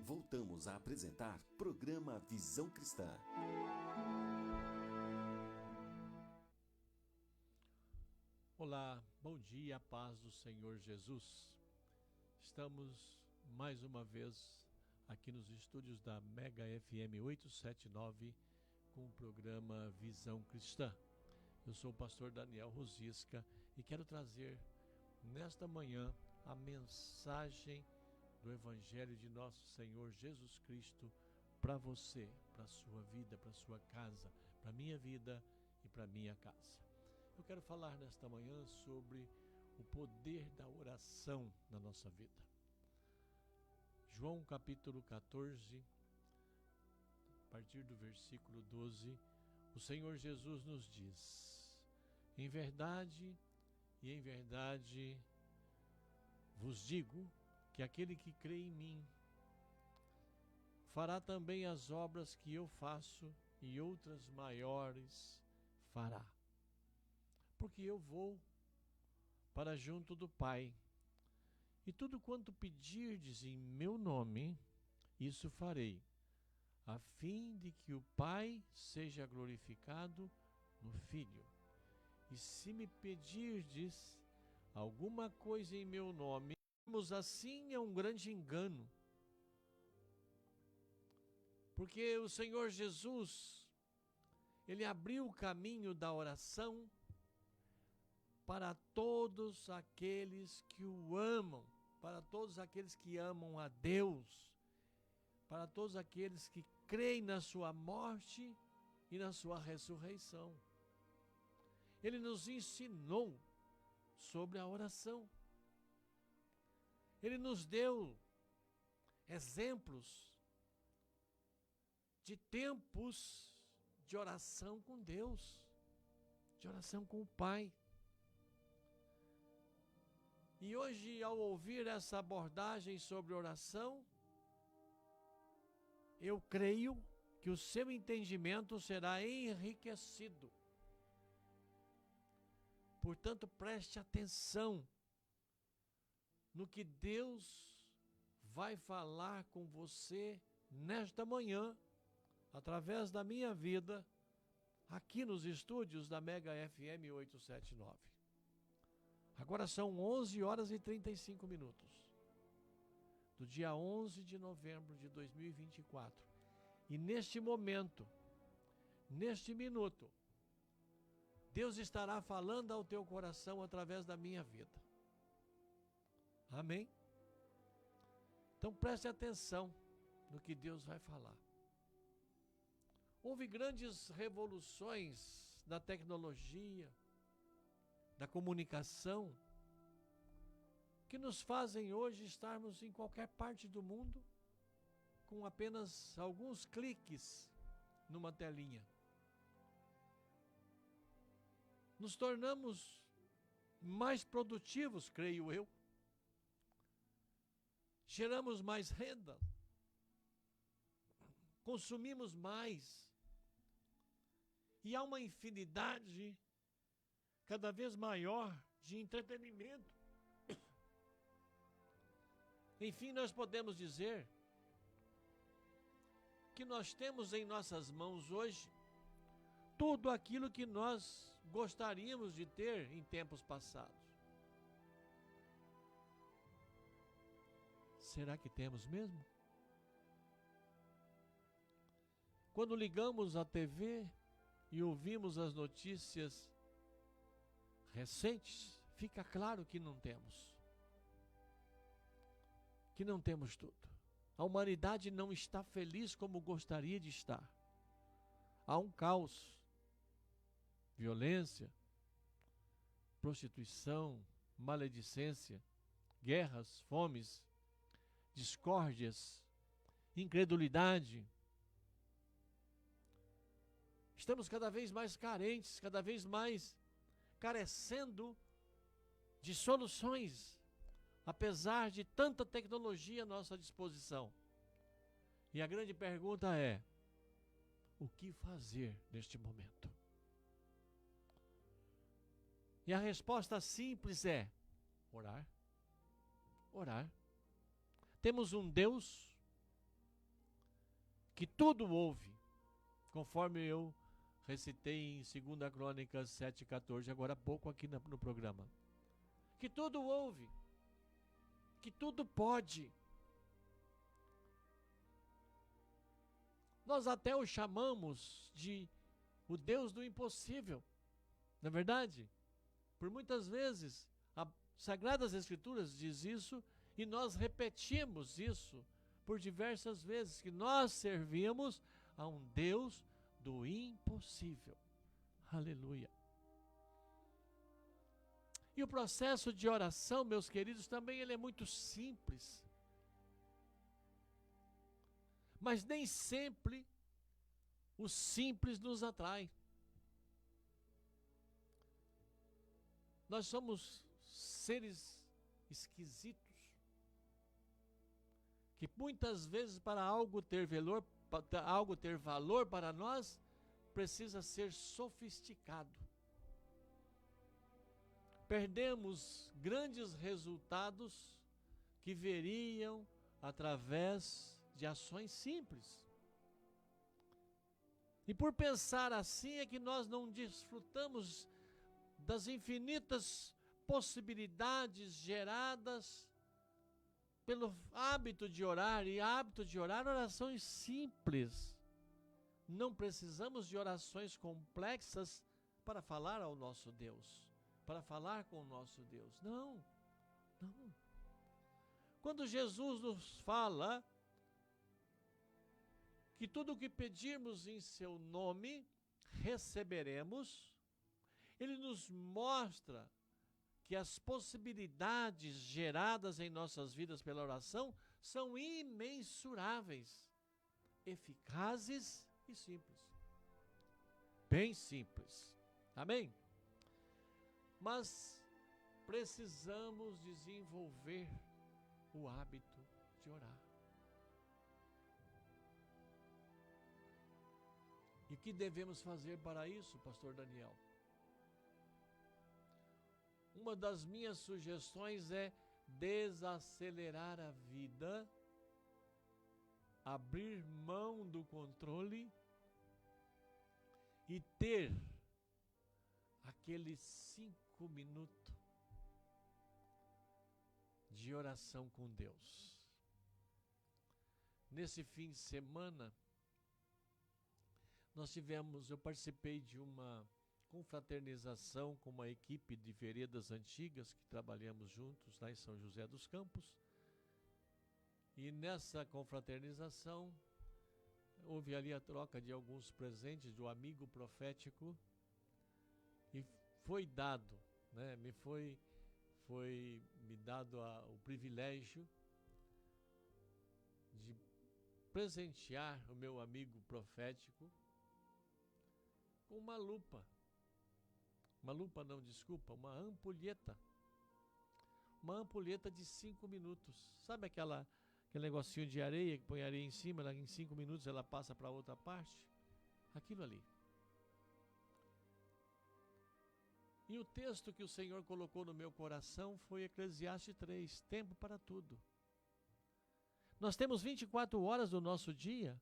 voltamos a apresentar programa Visão Cristã. Olá, bom dia, paz do Senhor Jesus. Estamos mais uma vez aqui nos estúdios da Mega FM 879 com o programa Visão Cristã. Eu sou o pastor Daniel Rosisca e quero trazer nesta manhã a mensagem do Evangelho de nosso Senhor Jesus Cristo para você, para a sua vida, para a sua casa, para a minha vida e para a minha casa. Eu quero falar nesta manhã sobre o poder da oração na nossa vida. João capítulo 14, a partir do versículo 12, o Senhor Jesus nos diz: em verdade vos digo que aquele que crê em mim fará também as obras que eu faço e outras maiores fará. Porque eu vou para junto do Pai, e tudo quanto pedirdes em meu nome, isso farei, a fim de que o Pai seja glorificado no Filho. E se me pedirdes alguma coisa em meu nome, assim é um grande engano. Porque o Senhor Jesus, Ele abriu o caminho da oração para todos aqueles que o amam, para todos aqueles que amam a Deus, para todos aqueles que creem na sua morte e na sua ressurreição. Ele nos ensinou sobre a oração. Ele nos deu exemplos de tempos de oração com Deus, de oração com o Pai. E hoje, ao ouvir essa abordagem sobre oração, eu creio que o seu entendimento será enriquecido. Portanto, preste atenção no que Deus vai falar com você nesta manhã, através da minha vida, aqui nos estúdios da Mega FM 879. Agora são 11 horas e 35 minutos, do dia 11 de novembro de 2024. E neste momento, neste minuto, Deus estará falando ao teu coração através da minha vida. Amém? Então preste atenção no que Deus vai falar. Houve grandes revoluções da tecnologia, da comunicação, que nos fazem hoje estarmos em qualquer parte do mundo com apenas alguns cliques numa telinha. Nos tornamos mais produtivos, creio eu. Geramos mais renda, consumimos mais, e há uma infinidade cada vez maior de entretenimento. Enfim, nós podemos dizer que nós temos em nossas mãos hoje tudo aquilo que nós gostaríamos de ter em tempos passados. Será que temos mesmo? Quando ligamos a TV e ouvimos as notícias recentes, fica claro que não temos. Que não temos tudo. A humanidade não está feliz como gostaria de estar. Há um caos, violência, prostituição, maledicência, guerras, fomes, discórdias, incredulidade. Estamos cada vez mais carentes, cada vez mais carecendo de soluções, apesar de tanta tecnologia à nossa disposição. E a grande pergunta é: o que fazer neste momento? E a resposta simples é orar. Orar. Temos um Deus que tudo ouve, conforme eu recitei em 2 Crônicas 7,14, agora há pouco aqui no programa. Que tudo ouve, que tudo pode. Nós até o chamamos de o Deus do impossível, não é verdade? Por muitas vezes, as Sagradas Escrituras diz isso e nós repetimos isso por diversas vezes, que nós servimos a um Deus do impossível. Aleluia. E o processo de oração, meus queridos, também ele é muito simples. Mas nem sempre o simples nos atrai. Nós somos seres esquisitos, que muitas vezes para algo ter valor para nós, precisa ser sofisticado. Perdemos grandes resultados que veriam através de ações simples. E por pensar assim é que nós não desfrutamos das infinitas possibilidades geradas pelo hábito de orar, e hábito de orar orações simples. Não precisamos de orações complexas para falar ao nosso Deus, para falar com o nosso Deus. Não, não. Quando Jesus nos fala que tudo o que pedirmos em seu nome, receberemos, ele nos mostra que as possibilidades geradas em nossas vidas pela oração são imensuráveis, eficazes e simples. Bem simples. Amém? Mas precisamos desenvolver o hábito de orar. E o que devemos fazer para isso, pastor Daniel? Uma das minhas sugestões é desacelerar a vida, abrir mão do controle e ter aqueles 5 minutos de oração com Deus. Nesse fim de semana, eu participei de uma confraternização com uma equipe de veredas antigas que trabalhamos juntos lá em São José dos Campos. E nessa confraternização houve ali a troca de alguns presentes do amigo profético e foi dado, né, me dado o privilégio de presentear o meu amigo profético com uma lupa. Uma ampulheta. Uma ampulheta de 5 minutos. Sabe aquele negocinho de areia que põe areia em cima, em 5 minutos ela passa para outra parte? Aquilo ali. E o texto que o Senhor colocou no meu coração foi Eclesiastes 3, tempo para tudo. Nós temos 24 horas do nosso dia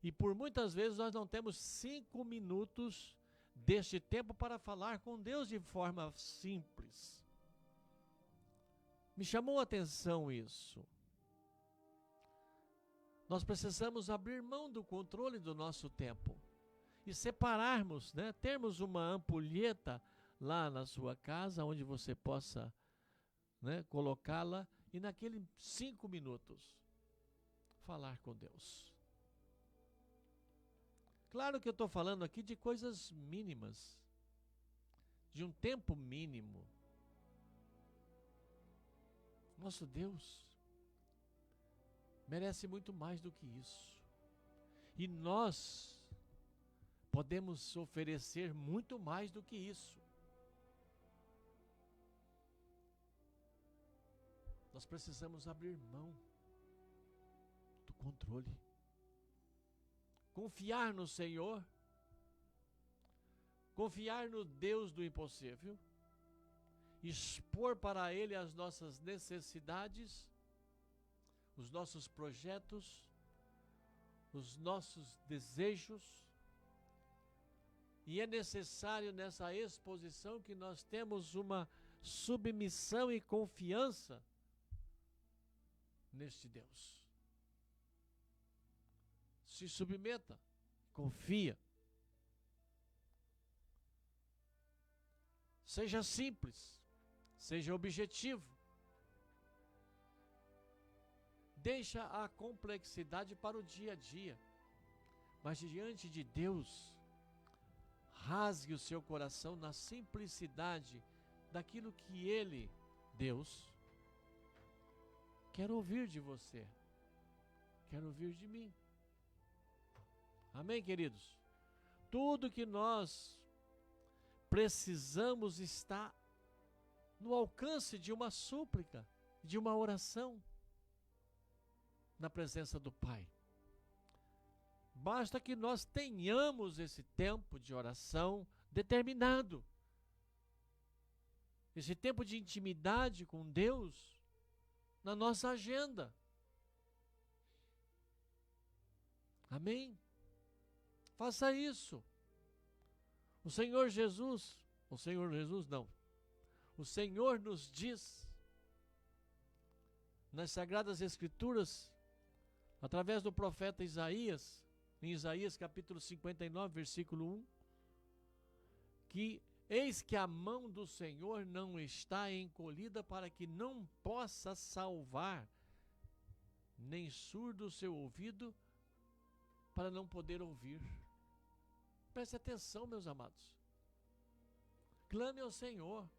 e por muitas vezes nós não temos 5 minutos deste tempo para falar com Deus de forma simples. Me chamou a atenção isso. Nós precisamos abrir mão do controle do nosso tempo e separarmos, né? Termos uma ampulheta lá na sua casa, onde você possa, né, colocá-la e naqueles 5 minutos falar com Deus. Claro que eu estou falando aqui de coisas mínimas, de um tempo mínimo. Nosso Deus merece muito mais do que isso. E nós podemos oferecer muito mais do que isso. Nós precisamos abrir mão do controle. Confiar no Senhor. Confiar no Deus do impossível. Expor para Ele as nossas necessidades, os nossos projetos, os nossos desejos, e é necessário nessa exposição que nós temos uma submissão e confiança neste Deus. Se submeta, confia. Seja simples, seja objetivo. Deixa a complexidade para o dia a dia, mas diante de Deus, rasgue o seu coração na simplicidade daquilo que Ele, Deus, quer ouvir de você, quer ouvir de mim. Amém, queridos? Tudo que nós precisamos está no alcance de uma súplica, de uma oração na presença do Pai. Basta que nós tenhamos esse tempo de oração determinado, esse tempo de intimidade com Deus na nossa agenda. Amém? Faça isso. O Senhor nos diz nas Sagradas Escrituras, através do profeta Isaías, em Isaías capítulo 59, versículo 1, que eis que a mão do Senhor não está encolhida para que não possa salvar, nem surdo o seu ouvido para não poder ouvir. Preste atenção, meus amados. Clame ao Senhor.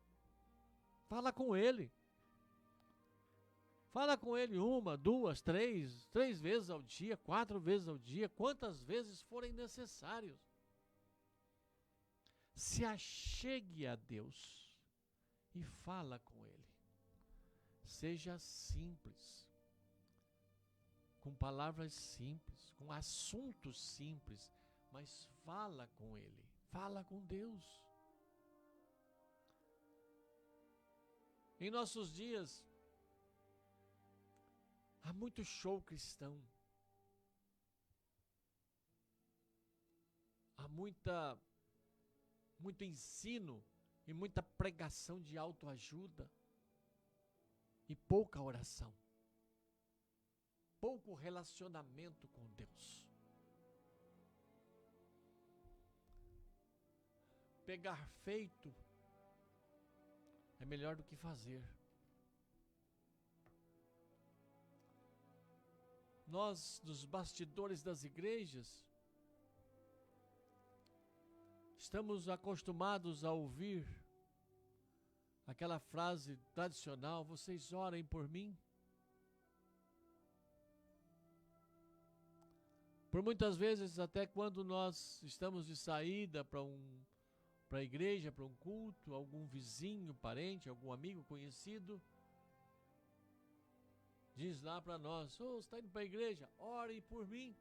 Fala com Ele. Fala com Ele 1, 2, 3 vezes ao dia, 4 vezes ao dia, quantas vezes forem necessários. Se achegue a Deus e fala com Ele. Seja simples, com palavras simples, com assuntos simples, mas fala com Ele, fala com Deus. Em nossos dias, há muito show cristão, há muito ensino e muita pregação de autoajuda e pouca oração, pouco relacionamento com Deus. Pegar feito é melhor do que fazer. Nós, dos bastidores das igrejas, estamos acostumados a ouvir aquela frase tradicional: vocês orem por mim. Por muitas vezes, até quando nós estamos de saída para a igreja, para um culto, algum vizinho, parente, algum amigo conhecido, diz lá para nós: você está indo para a igreja? Ore por mim.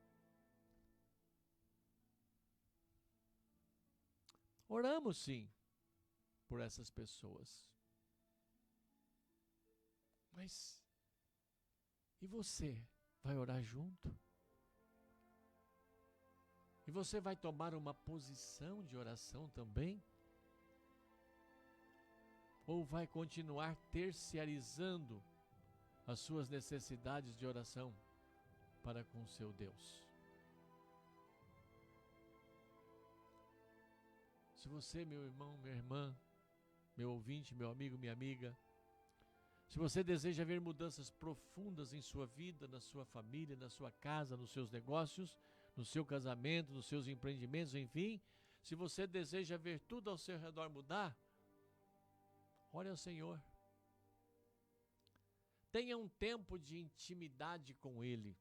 Oramos sim por essas pessoas. Mas e você vai orar junto? E você vai tomar uma posição de oração também? Ou vai continuar terciarizando as suas necessidades de oração para com o seu Deus? Se você, meu irmão, minha irmã, meu ouvinte, meu amigo, minha amiga, se você deseja ver mudanças profundas em sua vida, na sua família, na sua casa, nos seus negócios, no seu casamento, nos seus empreendimentos, enfim, se você deseja ver tudo ao seu redor mudar, ore ao Senhor. Tenha um tempo de intimidade com Ele,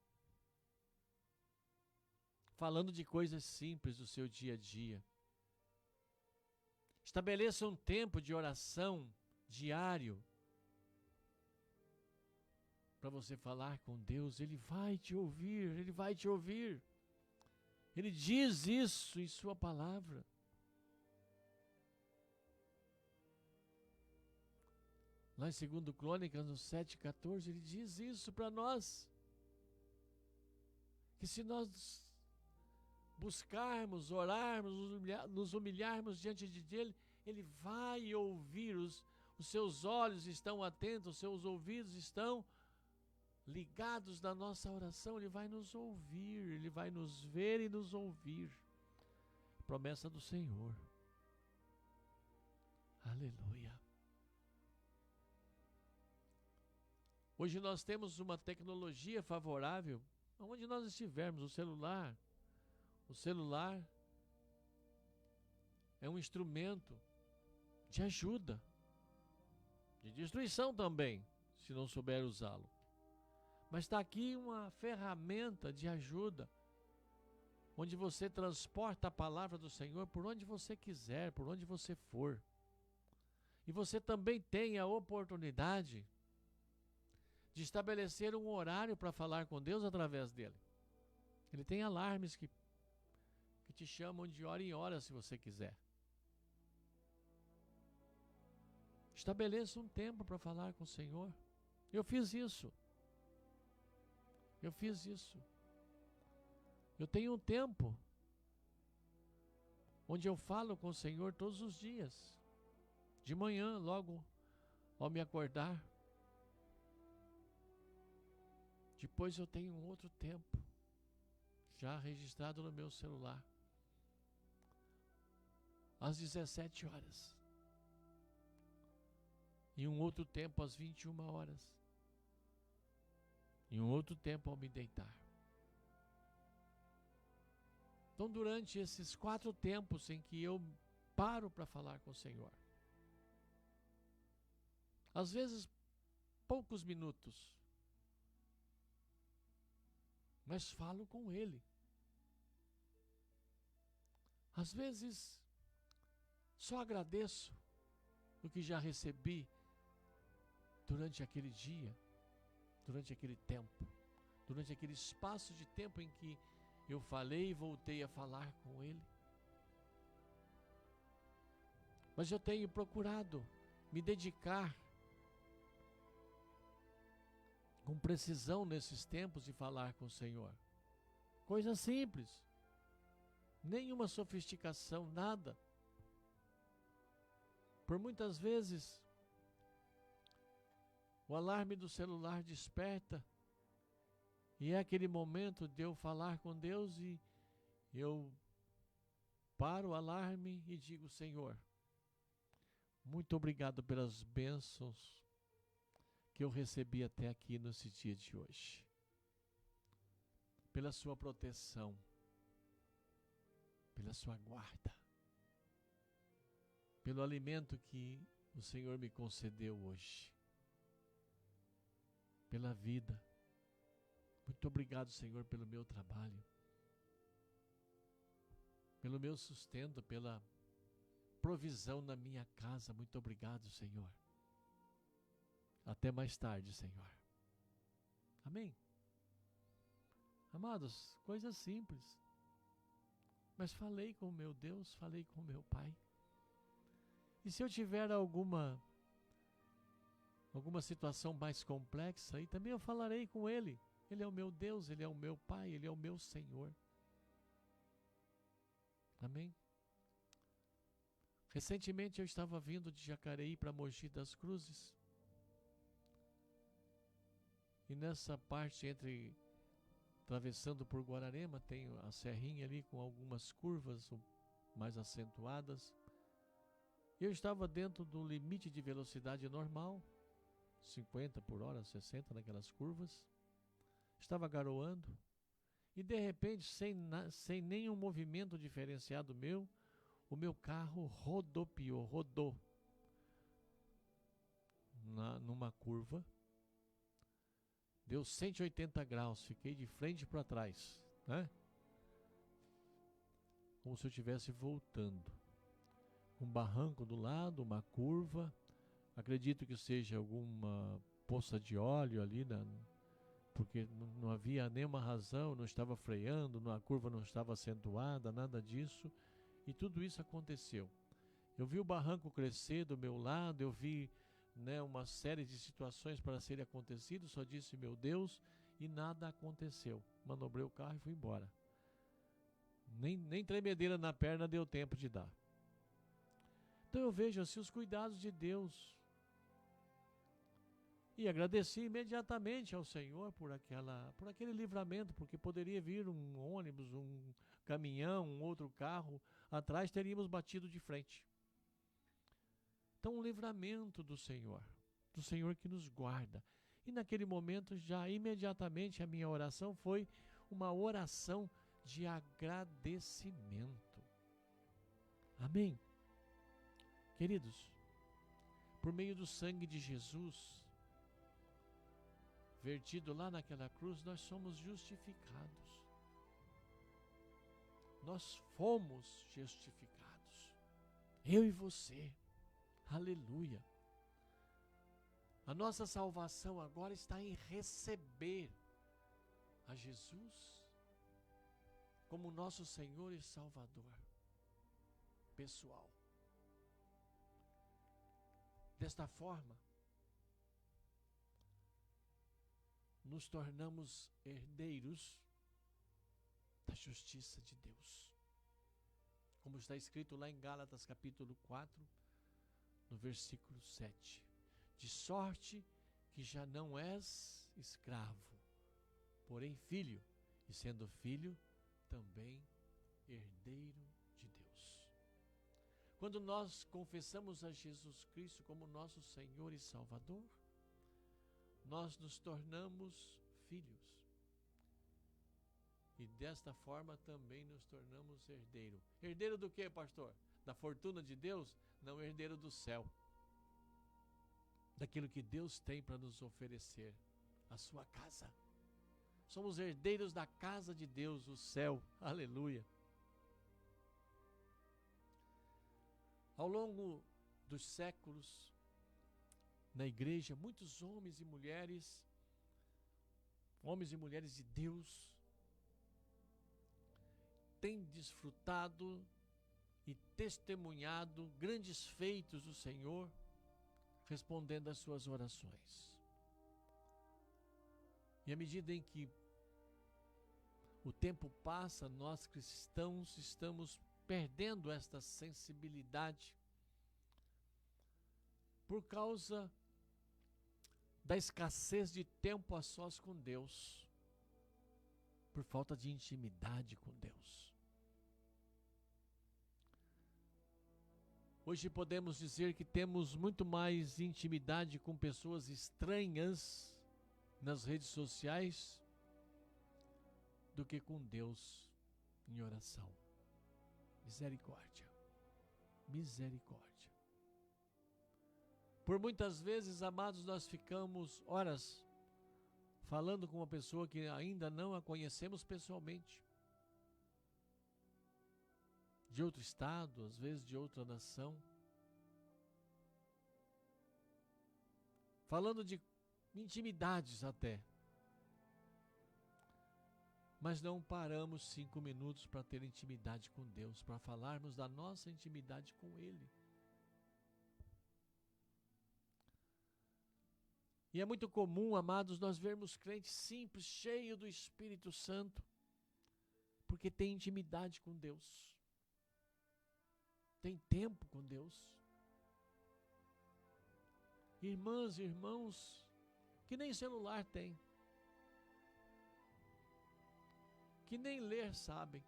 falando de coisas simples do seu dia a dia. Estabeleça um tempo de oração diário para você falar com Deus. Ele vai te ouvir, Ele vai te ouvir. Ele diz isso em sua palavra. Lá em 2 Crônicas, no 7,14, ele diz isso para nós. Que se nós buscarmos, orarmos, nos humilharmos diante dele, ele vai ouvir, os seus olhos estão atentos, os seus ouvidos estão ligados na nossa oração, ele vai nos ouvir, ele vai nos ver e nos ouvir. Promessa do Senhor. Aleluia. Hoje nós temos uma tecnologia favorável, onde nós estivermos, o celular é um instrumento de ajuda, de destruição também, se não souber usá-lo. Mas está aqui uma ferramenta de ajuda, onde você transporta a palavra do Senhor por onde você quiser, por onde você for. E você também tem a oportunidade de estabelecer um horário para falar com Deus através dele. Ele tem alarmes que te chamam de hora em hora, se você quiser. Estabeleça um tempo para falar com o Senhor. Eu fiz isso. Eu tenho um tempo onde eu falo com o Senhor todos os dias. De manhã, logo ao me acordar. Depois eu tenho um outro tempo, já registrado no meu celular. Às 17 horas. E um outro tempo às 21 horas. E um outro tempo ao me deitar. Então, durante esses 4 tempos em que eu paro para falar com o Senhor, às vezes poucos minutos, mas falo com Ele. Às vezes só agradeço o que já recebi durante aquele dia, durante aquele tempo, durante aquele espaço de tempo em que eu falei e voltei a falar com Ele. Mas eu tenho procurado me dedicar com precisão nesses tempos de falar com o Senhor. Coisa simples, nenhuma sofisticação, nada. Por muitas vezes, o alarme do celular desperta e é aquele momento de eu falar com Deus e eu paro o alarme e digo: Senhor, muito obrigado pelas bênçãos que eu recebi até aqui nesse dia de hoje, pela sua proteção, pela sua guarda, pelo alimento que o Senhor me concedeu hoje, pela vida. Muito obrigado, Senhor, pelo meu trabalho, pelo meu sustento, pela provisão na minha casa. Muito obrigado, Senhor. Até mais tarde, Senhor. Amém? Amados, coisas simples. Mas falei com o meu Deus, falei com o meu Pai. E se eu tiver alguma situação mais complexa, aí também eu falarei com Ele. Ele é o meu Deus, Ele é o meu Pai, Ele é o meu Senhor. Amém? Recentemente eu estava vindo de Jacareí para Mogi das Cruzes. E nessa parte atravessando por Guararema, tem a serrinha ali com algumas curvas mais acentuadas. Eu estava dentro do limite de velocidade normal, 50 por hora, 60 naquelas curvas. Estava garoando e de repente, sem nenhum movimento diferenciado meu, o meu carro rodou numa curva. Deu 180 graus, fiquei de frente para trás, né? Como se eu estivesse voltando. Um barranco do lado, uma curva. Acredito que seja alguma poça de óleo ali, porque não havia nenhuma razão, não estava freando, a curva não estava acentuada, nada disso. E tudo isso aconteceu. Eu vi o barranco crescer do meu lado, eu vi uma série de situações para serem acontecidas, só disse meu Deus, e nada aconteceu. Manobrei o carro e fui embora. Nem tremedeira na perna deu tempo de dar. Então eu vejo assim os cuidados de Deus. E agradeci imediatamente ao Senhor por aquele livramento, porque poderia vir um ônibus, um caminhão, um outro carro, atrás teríamos batido de frente. Então, um livramento do Senhor que nos guarda. E naquele momento, já imediatamente, a minha oração foi uma oração de agradecimento. Amém? Queridos, por meio do sangue de Jesus, vertido lá naquela cruz, nós somos justificados. Nós fomos justificados. Eu e você. Aleluia. A nossa salvação agora está em receber a Jesus como nosso Senhor e Salvador pessoal. Desta forma, nos tornamos herdeiros da justiça de Deus. Como está escrito lá em Gálatas capítulo 4, no versículo 7. De sorte que já não és escravo, porém filho, e sendo filho, também herdeiro de Deus. Quando nós confessamos a Jesus Cristo como nosso Senhor e Salvador, nós nos tornamos filhos. E desta forma também nos tornamos herdeiro. Herdeiro do que, pastor? Da fortuna de Deus? Não, herdeiro do céu. Daquilo que Deus tem para nos oferecer, a sua casa. Somos herdeiros da casa de Deus, o céu. Aleluia. Ao longo dos séculos, na igreja, muitos homens e mulheres de Deus, têm desfrutado e testemunhado grandes feitos do Senhor, respondendo às suas orações. E à medida em que o tempo passa, nós cristãos estamos perdendo esta sensibilidade por causa da escassez de tempo a sós com Deus, por falta de intimidade com Deus. Hoje podemos dizer que temos muito mais intimidade com pessoas estranhas nas redes sociais do que com Deus em oração. Misericórdia. Misericórdia. Por muitas vezes, amados, nós ficamos horas falando com uma pessoa que ainda não a conhecemos pessoalmente. De outro estado, às vezes de outra nação. Falando de intimidades até. Mas não paramos 5 minutos para ter intimidade com Deus, para falarmos da nossa intimidade com Ele. E é muito comum, amados, nós vermos crentes simples, cheios do Espírito Santo, porque tem intimidade com Deus. Tem tempo com Deus. Irmãs e irmãos que nem celular tem, que nem ler sabem,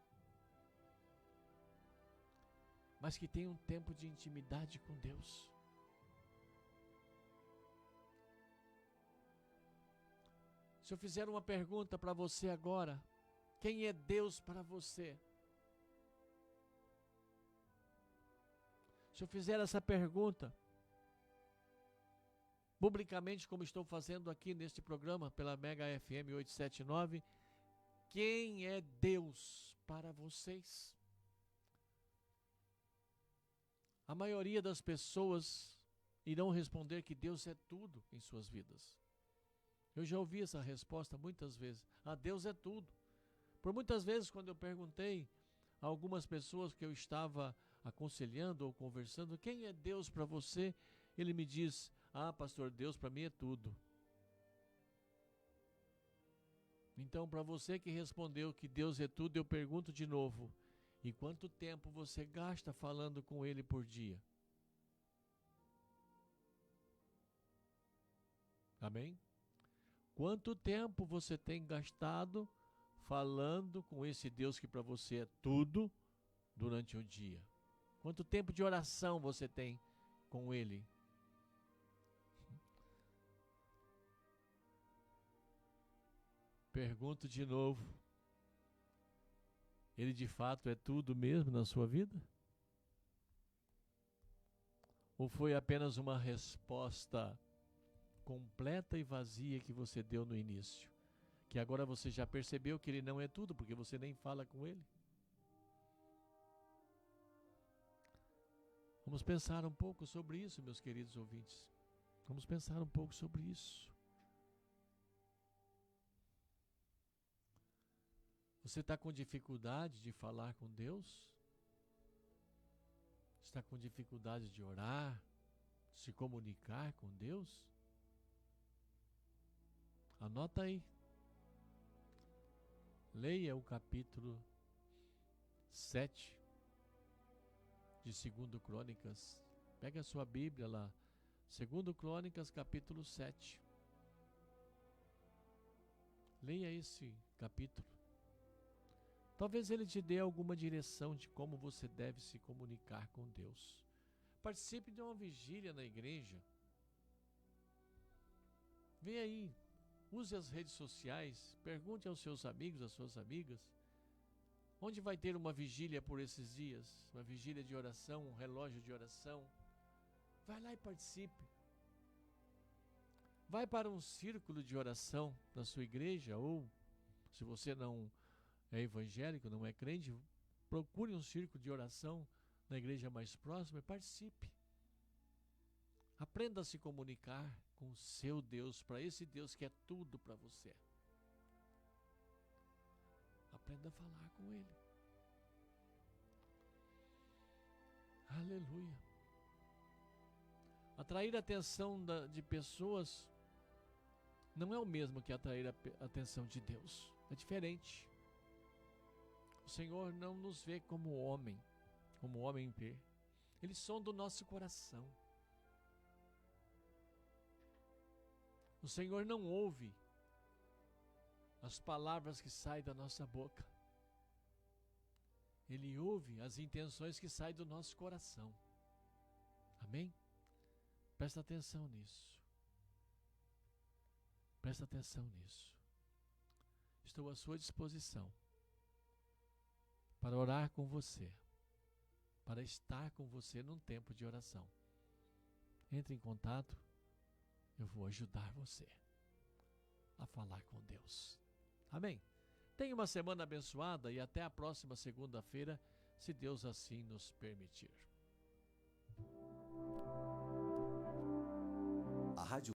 mas que tem um tempo de intimidade com Deus. Se eu fizer uma pergunta para você agora, quem é Deus para você? Se eu fizer essa pergunta, publicamente, como estou fazendo aqui neste programa, pela Mega FM 879, quem é Deus para vocês? A maioria das pessoas irão responder que Deus é tudo em suas vidas. Eu já ouvi essa resposta muitas vezes. Deus é tudo. Por muitas vezes, quando eu perguntei a algumas pessoas que eu estava aconselhando ou conversando, quem é Deus para você? Ele me diz, pastor, Deus para mim é tudo. Então, para você que respondeu que Deus é tudo, eu pergunto de novo, E quanto tempo você gasta falando com Ele por dia? Amém? Quanto tempo você tem gastado falando com esse Deus que para você é tudo durante o dia? Quanto tempo de oração você tem com Ele? Pergunto de novo. Ele de fato é tudo mesmo na sua vida? Ou foi apenas uma resposta completa e vazia que você deu no início? Que agora você já percebeu que Ele não é tudo, porque você nem fala com Ele? Vamos pensar um pouco sobre isso, meus queridos ouvintes. Vamos pensar um pouco sobre isso. Você está com dificuldade de falar com Deus? Está com dificuldade de orar, se comunicar com Deus? Anota aí. Leia o capítulo 7 de 2 Crônicas. Pega a sua Bíblia lá. 2 Crônicas, capítulo 7. Leia esse capítulo. Talvez ele te dê alguma direção de como você deve se comunicar com Deus. Participe de uma vigília na igreja. Vem aí, use as redes sociais, pergunte aos seus amigos, às suas amigas, onde vai ter uma vigília por esses dias, uma vigília de oração, um relógio de oração. Vai lá e participe. Vai para um círculo de oração na sua igreja, ou se você não é evangélico, não é crente, procure um círculo de oração na igreja mais próxima e participe. Aprenda a se comunicar com o seu Deus, para esse Deus que é tudo para você. Aprenda a falar com Ele. Aleluia. Atrair a atenção de pessoas não é o mesmo que atrair a atenção de Deus. É diferente. O Senhor não nos vê como homem vê. Ele sonda o nosso coração. O Senhor não ouve as palavras que saem da nossa boca. Ele ouve as intenções que saem do nosso coração. Amém? Presta atenção nisso. Presta atenção nisso. Estou à sua disposição para orar com você, para estar com você num tempo de oração. Entre em contato, eu vou ajudar você a falar com Deus. Amém? Tenha uma semana abençoada e até a próxima segunda-feira, se Deus assim nos permitir. A Rádio